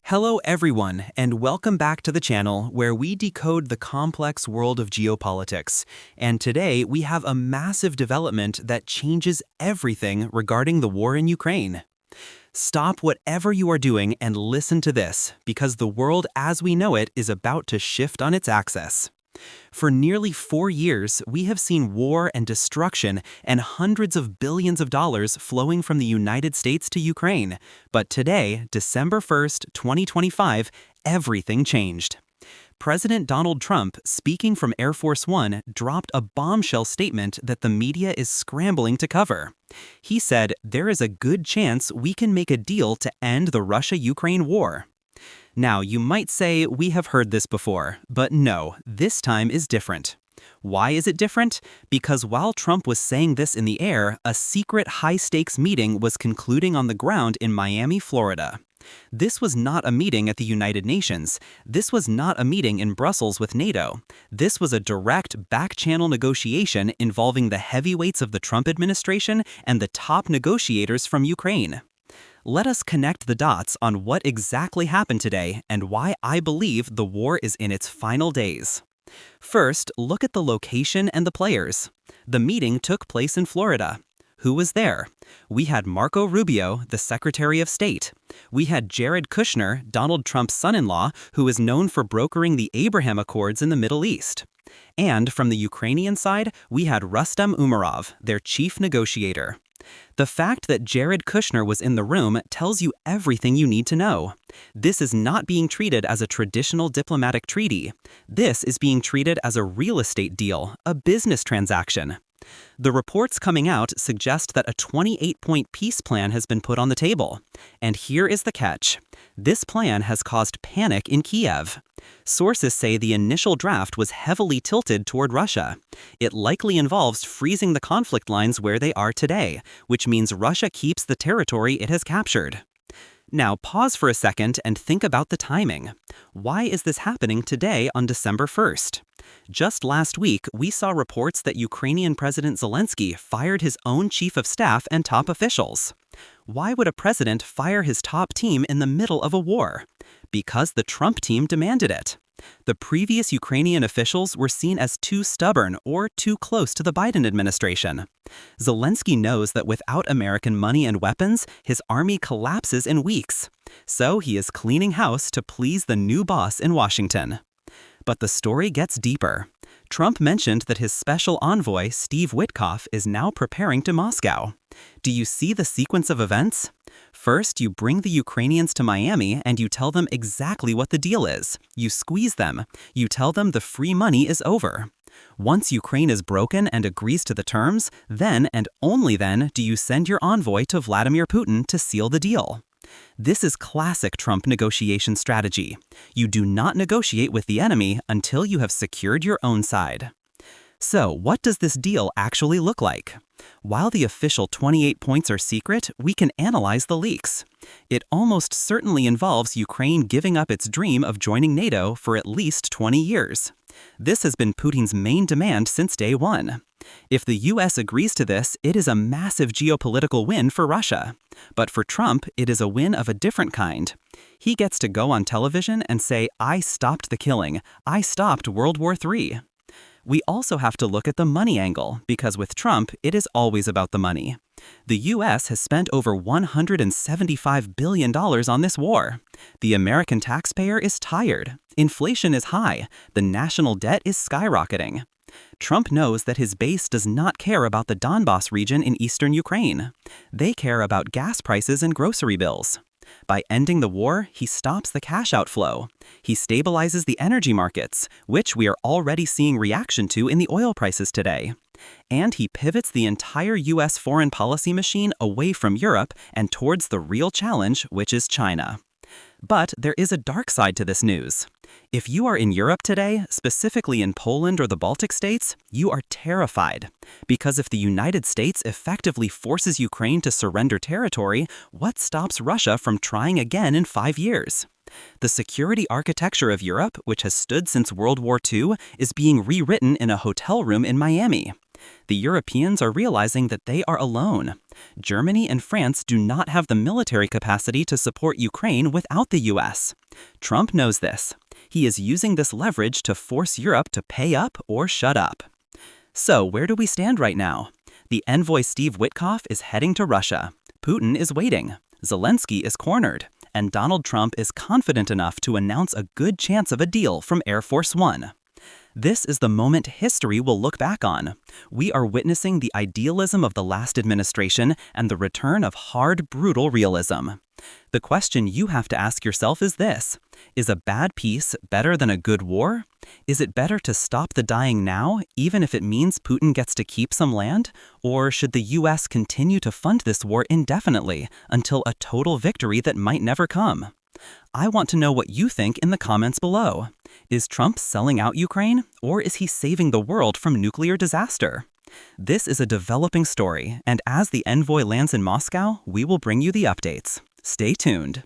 Hello everyone, and welcome back to the channel where we decode the complex world of geopolitics. And today we have a massive development that changes everything regarding the war in Ukraine. Stop whatever you are doing and listen to this, because the world as we know it is about to shift on its axis. For nearly 4 years, we have seen war and destruction and hundreds of billions of dollars flowing from the United States to Ukraine. But today, December 1st, 2025, everything changed. President Donald Trump, speaking from Air Force One, dropped a bombshell statement that the media is scrambling to cover. He said, "There is a good chance we can make a deal to end the Russia-Ukraine war." Now, you might say we have heard this before, but no, this time is different. Why is it different? Because while Trump was saying this in the air, a secret high-stakes meeting was concluding on the ground in Miami, Florida. This was not a meeting at the United Nations. This was not a meeting in Brussels with NATO. This was a direct back-channel negotiation involving the heavyweights of the Trump administration and the top negotiators from Ukraine. Let us connect the dots on what exactly happened today and why I believe the war is in its final days. First, look at the location and the players. The meeting took place in Florida. Who was there? We had Marco Rubio, the Secretary of State. We had Jared Kushner, Donald Trump's son-in-law, who is known for brokering the Abraham Accords in the Middle East. And from the Ukrainian side, we had Rustem Umerov, their chief negotiator. The fact that Jared Kushner was in the room tells you everything you need to know. This is not being treated as a traditional diplomatic treaty. This is being treated as a real estate deal, a business transaction. The reports coming out suggest that a 28-point peace plan has been put on the table. And here is the catch. This plan has caused panic in Kiev. Sources say the initial draft was heavily tilted toward Russia. It likely involves freezing the conflict lines where they are today, which means Russia keeps the territory it has captured. Now pause for a second and think about the timing. Why is this happening today on December 1st? Just last week, we saw reports that Ukrainian President Zelensky fired his own chief of staff and top officials. Why would a president fire his top team in the middle of a war? Because the Trump team demanded it. The previous Ukrainian officials were seen as too stubborn or too close to the Biden administration. Zelensky knows that without American money and weapons, his army collapses in weeks. So he is cleaning house to please the new boss in Washington. But the story gets deeper. Trump mentioned that his special envoy, Steve Witkoff, is now preparing to Moscow. Do you see the sequence of events? First, you bring the Ukrainians to Miami and you tell them exactly what the deal is. You squeeze them. You tell them the free money is over. Once Ukraine is broken and agrees to the terms, then and only then do you send your envoy to Vladimir Putin to seal the deal. This is classic Trump negotiation strategy. You do not negotiate with the enemy until you have secured your own side. So, what does this deal actually look like? While the official 28 points are secret, we can analyze the leaks. It almost certainly involves Ukraine giving up its dream of joining NATO for at least 20 years. This has been Putin's main demand since day one. If the US agrees to this, it is a massive geopolitical win for Russia. But for Trump, it is a win of a different kind. He gets to go on television and say, "I stopped the killing. I stopped World War III." We also have to look at the money angle, because with Trump, it is always about the money. The US has spent over $175 billion on this war. The American taxpayer is tired. Inflation is high. The national debt is skyrocketing. Trump knows that his base does not care about the Donbas region in eastern Ukraine. They care about gas prices and grocery bills. By ending the war, he stops the cash outflow. He stabilizes the energy markets, which we are already seeing reaction to in the oil prices today. And he pivots the entire US foreign policy machine away from Europe and towards the real challenge, which is China. But there is a dark side to this news. If you are in Europe today, specifically in Poland or the Baltic states, you are terrified. Because if the United States effectively forces Ukraine to surrender territory, what stops Russia from trying again in 5 years? The security architecture of Europe, which has stood since World War II, is being rewritten in a hotel room in Miami. The Europeans are realizing that they are alone. Germany and France do not have the military capacity to support Ukraine without the US. Trump knows this. He is using this leverage to force Europe to pay up or shut up. So where do we stand right now? The envoy Steve Witkoff is heading to Russia. Putin is waiting. Zelensky is cornered. And Donald Trump is confident enough to announce a good chance of a deal from Air Force One. This is the moment history will look back on. We are witnessing the idealism of the last administration and the return of hard, brutal realism. The question you have to ask yourself is this: is a bad peace better than a good war? Is it better to stop the dying now, even if it means Putin gets to keep some land? Or should the US continue to fund this war indefinitely until a total victory that might never come? I want to know what you think in the comments below. Is Trump selling out Ukraine, or is he saving the world from nuclear disaster? This is a developing story, and as the envoy lands in Moscow, we will bring you the updates. Stay tuned.